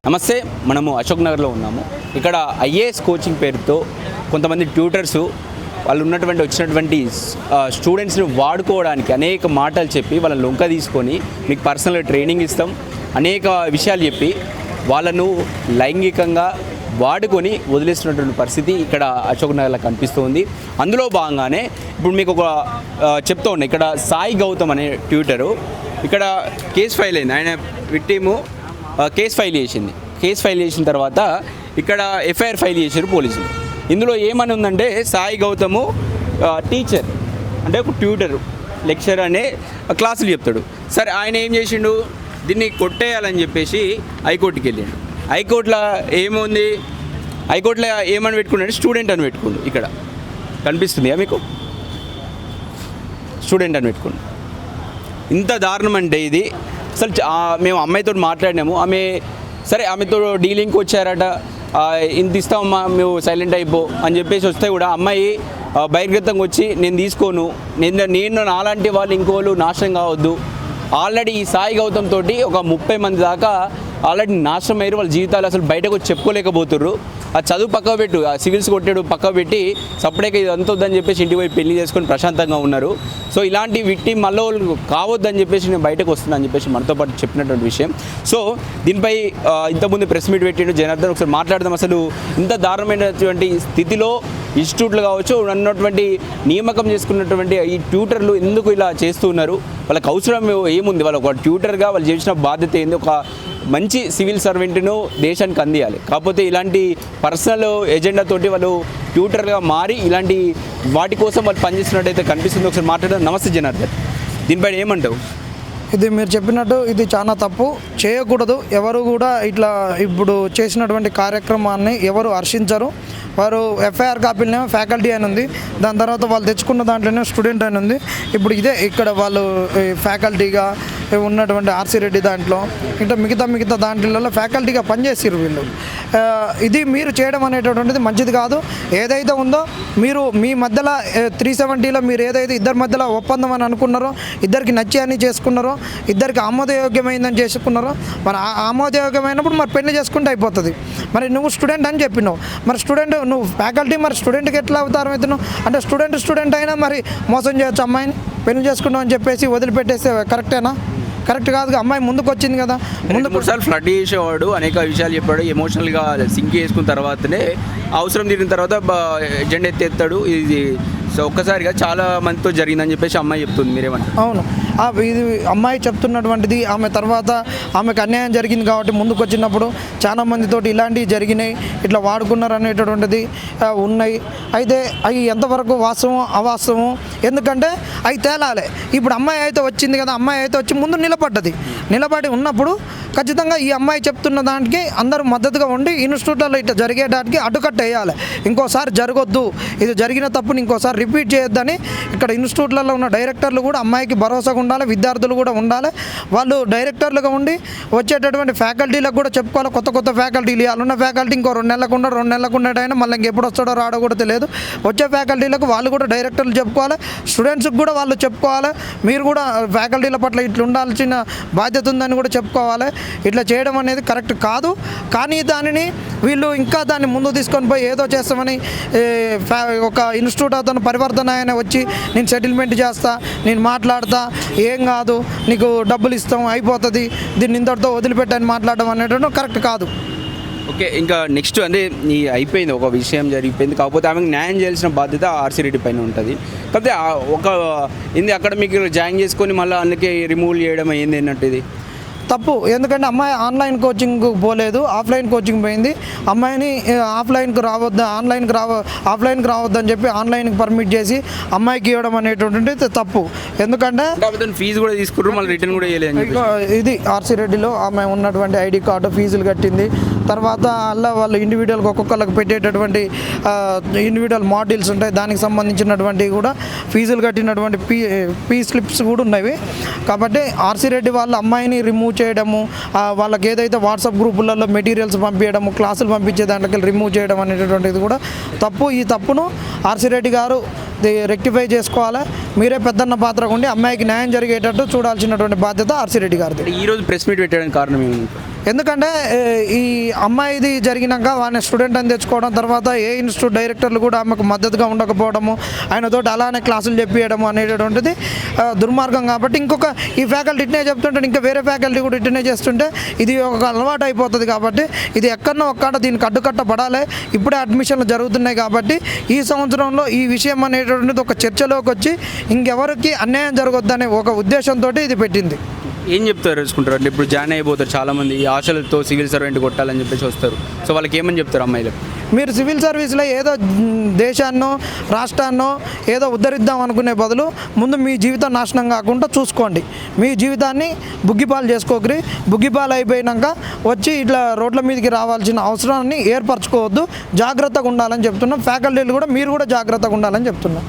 నమస్తే, మనము అశోక్ నగర్లో ఉన్నాము. ఇక్కడ ఐఏఎస్ కోచింగ్ పేరుతో కొంతమంది ట్యూటర్సు వాళ్ళు వచ్చినటువంటి స్టూడెంట్స్ని వాడుకోవడానికి అనేక మాటలు చెప్పి వాళ్ళని లొంక తీసుకొని మీకు పర్సనల్గా ట్రైనింగ్ ఇస్తాం, అనేక విషయాలు చెప్పి వాళ్ళను లైంగికంగా వాడుకొని వదిలేస్తున్నటువంటి పరిస్థితి ఇక్కడ అశోక్ నగర్లో కనిపిస్తుంది. అందులో భాగంగానే ఇప్పుడు మీకు ఒక చెప్తూ ఉన్నాయి. ఇక్కడ సాయి గౌతమ్ అనే ట్యూటరు ఇక్కడ కేసు ఫైల్ అయింది. ఆయన విక్టిము కేసు ఫైల్ చేసిన తర్వాత ఇక్కడ ఎఫ్ఐఆర్ ఫైల్ చేశారు పోలీసులు. ఇందులో ఏమని ఉందంటే సాయి గౌతము టీచర్ అంటే ఒక ట్యూటర్ లెక్చర్ అనే క్లాసులు చెప్తాడు. సరే, ఆయన ఏం చేసిండు, దీన్ని కొట్టేయాలని చెప్పేసి హైకోర్టుకి వెళ్ళాడు. హైకోర్టులో ఏముంది, హైకోర్టులో ఏమని పెట్టుకున్నాడు, స్టూడెంట్ అని పెట్టుకోండు. ఇక్కడ కనిపిస్తుంది మీకు, స్టూడెంట్ అని పెట్టుకోండి. ఇంత దారుణం అంటే ఇది అసలు. మేము అమ్మాయితో మాట్లాడినాము, ఆమెతో డీలింగ్కి వచ్చారట, ఇంత ఇస్తామమ్మా మేము సైలెంట్ అయిపో అని చెప్పేసి వస్తే కూడా అమ్మాయి బహిర్గతంగా వచ్చి నేను తీసుకోను, నేను నాలాంటి వాళ్ళు ఇంకోళ్ళు నాశనం కావద్దు. ఆల్రెడీ ఈ సాయి గౌతమ్ తోటి ఒక 30 మంది దాకా ఆల్రెడీ నాశనం అయ్యారు. వాళ్ళ జీవితాలు అసలు బయటకు వచ్చి చెప్పుకోలేకపోతుర్రు. ఆ చదువు పక్క పెట్టు, ఆ సివిల్స్ కొట్టాడు పక్క పెట్టి సపరేట్గా ఇది అంత వద్దని చెప్పేసి ఇంటికి పోయి పెళ్లి చేసుకొని ప్రశాంతంగా ఉన్నారు. సో ఇలాంటి విక్టిమ్ మళ్ళీ వాళ్ళు కావద్దని చెప్పేసి నేను బయటకు వస్తున్నాను అని చెప్పేసి మనతో పాటు చెప్పినటువంటి విషయం. సో దీనిపై ఇంతకుముందు ప్రెస్ మీట్ పెట్టిండు జనార్దన్. ఒకసారి మాట్లాడదాం. అసలు ఇంత దారుణమైనటువంటి స్థితిలో ఇన్స్టిట్యూట్లు కావచ్చు ఉన్నటువంటి నియామకం చేసుకున్నటువంటి ఈ ట్యూటర్లు ఎందుకు ఇలా చేస్తూ ఉన్నారు, వాళ్ళకి అవసరం ఏముంది, వాళ్ళు ఒక ట్యూటర్గా వాళ్ళు చేసిన బాధ్యత ఏంది, ఒక మంచి సివిల్ సర్వెంట్ను దేశానికి అందియాలి. కాకపోతే ఇలాంటి పర్సనల్ ఎజెండాతోటి వాళ్ళు ట్యూటర్గా మారి ఇలాంటి వాటి కోసం వాళ్ళు పనిచేస్తున్నట్టయితే కనిపిస్తుంది. ఒకసారి మాట్లాడడం. నమస్తే జనార్దన్, దీనిపైన ఏమంటావు? ఇది మీరు చెప్పినట్టు ఇది చాలా తప్పు, చేయకూడదు. ఎవరు కూడా ఇట్లా ఇప్పుడు చేసినటువంటి కార్యక్రమాన్ని ఎవరు హర్షించరు. వారు ఎఫ్ఐఆర్ కాపీలనేమో ఫ్యాకల్టీ అని ఉంది, దాని తర్వాత వాళ్ళు తెచ్చుకున్న దాంట్లోనే స్టూడెంట్ అని ఉంది. ఇప్పుడు ఇదే ఇక్కడ వాళ్ళు ఫ్యాకల్టీగా ఉన్నటువంటి ఆర్సీ రెడ్డి దాంట్లో ఇంకా మిగతా దాంట్లలో ఫ్యాకల్టీగా పనిచేసారు వీళ్ళు. ఇది మీరు చేయడం అనేటటువంటిది మంచిది కాదు. ఏదైతే ఉందో మీరు మీ మధ్యలో 370లో మీరు ఏదైతే ఇద్దరి మధ్యలో ఒప్పందం అని అనుకున్నారో, ఇద్దరికి నచ్చి అని చేసుకున్నారో, ఇద్దరికి ఆమోదయోగ్యమైందని చేసుకున్నారో, మరి ఆమోదయోగ్యమైనప్పుడు మరి పెళ్లి చేసుకుంటే అయిపోతుంది. మరి నువ్వు స్టూడెంట్ అని చెప్పినావు, మరి స్టూడెంట్ నువ్వు ఫ్యాకల్టీ, మరి స్టూడెంట్కి ఎట్లా అవతారం అవుతున్నావు అంటే స్టూడెంట్ అయినా మరి మోసం చేయొచ్చు అమ్మాయిని, పెళ్లి చేసుకుంటాం అని చెప్పేసి వదిలిపెట్టేస్తే కరెక్టేనా? కరెక్ట్ కాదు. అమ్మాయి ముందుకు వచ్చింది కదా, ముందు 3 సార్లు ఫ్లడ్ చేసేవాడు, అనేక విషయాలు చెప్పాడు, ఎమోషనల్గా సింక్ చేసుకున్న తర్వాతనే అవసరం తీరిన తర్వాత ఎజెండా ఎత్తేస్తాడు. ఇది సో ఒక్కసారిగా చాలా మందితో జరిగిందని చెప్పేసి అమ్మాయి చెప్తుంది. మీరేమంటారు? అవును, ఇది అమ్మాయి చెప్తున్నటువంటిది. ఆమె తర్వాత ఆమెకు అన్యాయం జరిగింది కాబట్టి ముందుకు వచ్చినప్పుడు చాలా మందితోటి ఇలాంటివి జరిగినాయి, ఇట్లా వాడుకున్నారు అనేటటువంటిది ఉన్నాయి. అయితే అవి ఎంతవరకు వాస్తవం అవాస్తవం, ఎందుకంటే అవి తేలాలి. ఇప్పుడు అమ్మాయి అయితే వచ్చింది కదా, అమ్మాయి అయితే వచ్చి ముందు నిలబడి ఉన్నప్పుడు ఖచ్చితంగా ఈ అమ్మాయి చెప్తున్న దానికి అందరూ మద్దతుగా ఉండి ఇన్స్టిట్యూట్లో ఇట్లా జరిగేటానికి అడ్డుకట్ట వేయాలి. ఇంకోసారి జరగొద్దు, ఇది జరిగిన తప్పుని ఇంకోసారి రిపీట్ చేయొద్దని ఇక్కడ ఇన్స్టిట్యూట్లలో ఉన్న డైరెక్టర్లు కూడా అమ్మాయికి భరోసాగా ఉండాలి, విద్యార్థులు కూడా ఉండాలి. వాళ్ళు డైరెక్టర్లుగా ఉండి వచ్చేటటువంటి ఫ్యాకల్టీలకు కూడా చెప్పుకోవాలి. కొత్త ఫ్యాకల్టీలు ఇవ్వాలన్న ఫ్యాకల్టీ ఇంకో 2 నెలలకు ఉండేటైనా మళ్ళీ ఇంకెప్పుడు వస్తాడో రాడో కూడా తెలియదు. వచ్చే ఫ్యాకల్టీలకు వాళ్ళు కూడా డైరెక్టర్లు చెప్పుకోవాలి, స్టూడెంట్స్కి కూడా వాళ్ళు చెప్పుకోవాలి. మీరు కూడా ఫ్యాకల్టీల పట్ల ఇట్లా ఉండాల్సిన బాధ్యత ఉందని కూడా చెప్పుకోవాలి. ఇట్లా చేయడం అనేది కరెక్ట్ కాదు. కానీ దానిని వీళ్ళు ఇంకా దాన్ని ముందు తీసుకొని పోయి ఏదో చేస్తామని ఒక ఇన్స్టిట్యూట్ అతను పరివర్తన ఆయన వచ్చి నేను సెటిల్మెంట్ చేస్తా, నేను మాట్లాడతా, ఏం కాదు నీకు డబ్బులు ఇస్తాం అయిపోతుంది, దీన్ని ఇంతటితో వదిలిపెట్టని మాట్లాడడం అనేది కరెక్ట్ కాదు. ఓకే, ఇంకా నెక్స్ట్ అంటే అయిపోయింది, ఒక విషయం జరిగిపోయింది. కాకపోతే ఆమెకు న్యాయం చేయాల్సిన బాధ్యత ఆర్సీ రెడ్డి పైన ఉంటుంది. కాకపోతే ఒక అక్కడ మీకు జాయిన్ చేసుకొని మళ్ళీ అందుకే రిమూవ్ చేయడం అయ్యింది అన్నట్టు ఇది తప్పు. ఎందుకంటే అమ్మాయి ఆన్లైన్ కోచింగ్ పోలేదు, ఆఫ్లైన్ కోచింగ్ పోయింది. అమ్మాయిని ఆఫ్లైన్కి రావద్దని చెప్పి ఆన్లైన్కి పర్మిట్ చేసి అమ్మాయికి ఇవ్వడం అనేటువంటిది తప్పు. ఎందుకంటే ఫీజు కూడా తీసుకున్నారు, మళ్ళీ రిటర్న్ కూడా చేయలేదు. ఇది ఆర్సీ రెడ్డిలో ఆమె ఉన్నటువంటి ఐడి కార్డు, ఫీజులు కట్టింది. తర్వాత అలా వాళ్ళు ఇండివిజువల్గా ఒక్కొక్కరికి పెట్టేటటువంటి ఇండివిజువల్ మాడ్యూల్స్ ఉంటాయి, దానికి సంబంధించినటువంటి కూడా ఫీజులు కట్టినటువంటి పీ స్లిప్స్ కూడా ఉన్నవి. కాబట్టి ఆర్సీ రెడ్డి వాళ్ళ అమ్మాయిని రిమూవ్ చేయడము, వాళ్ళకి ఏదైతే వాట్సాప్ గ్రూపులలో మెటీరియల్స్ పంపించడము, క్లాసులు పంపించే దాంట్లోకి రిమూవ్ చేయడం అనేటటువంటిది కూడా తప్పు. ఈ తప్పును ఆర్సీ రెడ్డి గారు రెక్టిఫై చేసుకోవాలి. మీరే పెద్దన్న పాత్ర ఉండి అమ్మాయికి న్యాయం జరిగేటట్టు చూడాల్సినటువంటి బాధ్యత ఆర్సీ రెడ్డి గారిది. ఈరోజు ప్రెస్ మీట్ పెట్టడానికి కారణం ఏమి? ఎందుకంటే ఈ అమ్మాయిది జరిగినాక వాడిని స్టూడెంట్ అని తెచ్చుకోవడం, తర్వాత ఏ ఇన్స్టిట్యూట్ డైరెక్టర్లు కూడా ఆమెకు మద్దతుగా ఉండకపోవడము, ఆయనతోటి అలానే క్లాసులు చెప్పియడము అనేటటువంటిది దుర్మార్గం. కాబట్టి ఇంకొక ఈ ఫ్యాకల్టీ ఇట్నే చెప్తుంటే ఇంకా వేరే ఫ్యాకల్టీ కూడా ఇట్నే చేస్తుంటే ఇది ఒక అలవాటు అయిపోతుంది. కాబట్టి ఇది ఎక్కడో ఒక్కడ దీనికి అడ్డుకట్టబడాలి. ఇప్పుడే అడ్మిషన్లు జరుగుతున్నాయి కాబట్టి ఈ సంవత్సరంలో ఈ విషయం అనేటటువంటిది ఒక చర్చలోకి వచ్చి ఇంకెవరికి అన్యాయం జరగొద్దనే ఒక ఉద్దేశంతో ఇది పెట్టింది. ఏం చెప్తారు తెలుసుకుంటారు అంటే ఇప్పుడు జాయిన్ అయిపోతారు చాలామంది ఈ ఆశలతో సివిల్ సర్వెంట్ కొట్టాలని చెప్పేసి వస్తారు. సో వాళ్ళకి ఏమని చెప్తారు అమ్మాయిలు? మీరు సివిల్ సర్వీస్లో ఏదో దేశాన్నో రాష్ట్రాన్నో ఏదో ఉద్ధరిద్దాం అనుకునే బదులు ముందు మీ జీవితం నాశనం కాకుండా చూసుకోండి. మీ జీవితాన్ని బుగ్గిపాలు చేసుకోకరి. బుగ్గిపాలు అయిపోయినాక వచ్చి ఇట్లా రోడ్ల మీదకి రావాల్సిన అవసరాన్ని ఏర్పరచుకోవద్దు. జాగ్రత్తగా ఉండాలని చెప్తున్నాం. ఫ్యాకల్టీలు కూడా మీరు కూడా జాగ్రత్తగా ఉండాలని చెప్తున్నాం.